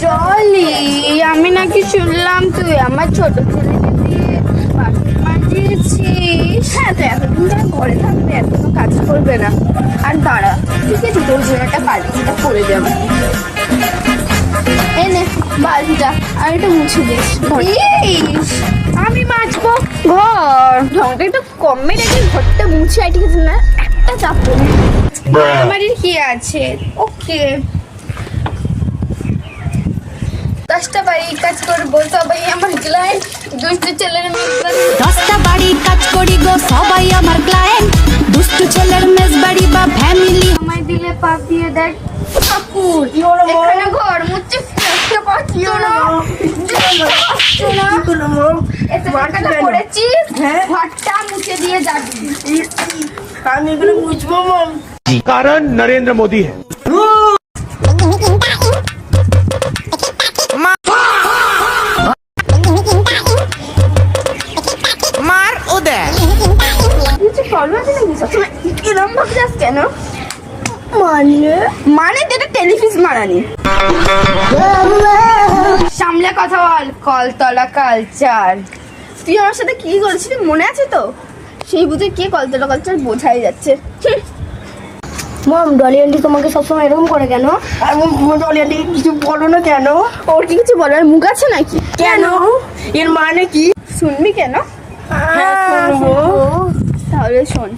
জলি, আমি নাকি শুনলাম তুই আমার ছোট ছেলেকে দিয়ে বাসন মাজিয়েছিস। হ্যাঁ, তো এতদিন ধরে ঘরে থাকবে, এত তো কাজ করবে না। আর দাঁড়া, ঠিক আছে, তোর জন্য একটা বালতিটা করে যাবো। এনে বালতিটা আর এটা মুছে দিস। ইস, আমি মাজবো ঘর, ঢংটা একটু কমে রেখে ঘরটা মুছে আয়, ঠিক আছে না? একটা চাপ আমাদের কি আছে। ওকে, 10টা বাড়ির কাজ করবো, সবাই আমার ক্লায়েন্ট। দুষ্টু ছেলের মেজবাড়ি 10টা বাড়ির কাজ করি গো, সবাই আমার ক্লায়েন্ট। দুষ্টু ছেলের মেজবাড়ি বা ফ্যামিলি। আমায় দিলে পাপ দিয়ে দেখ ঠাকুর। এখানে ঘর মুছতে ফেলতে পারছি না। এত টাকাটা করেছিস, ঘরটা মুছে দিয়ে যাবি। আমি এগুলো বুঝবো মম। कारण नरेंद्र मोदी है। মার ওদের কিছু প্রবলেম আছে নাকি? সবসময় এরম ভাবে যাস কেন? মানে যেটা টেলিফিস মারানি। সামলে কথা বল, কলতলা কালচার। তুই আমার সাথে কি করেছিলি মনে আছে তো? সেই বুঝে কে কলতলা কালচার বোঝাই যাচ্ছে। মম, ডলি আন্টি তোমাকে সবসময় এরকম করে কেন? আমি ডলি আন্টি কিছু বলো না কেন? ওর কি কিছু বলার মুখ আছে নাকি? কেন? এর মানে কি? শুনবি কেন? হ্যাঁ শুনবো। তাহলে শোন।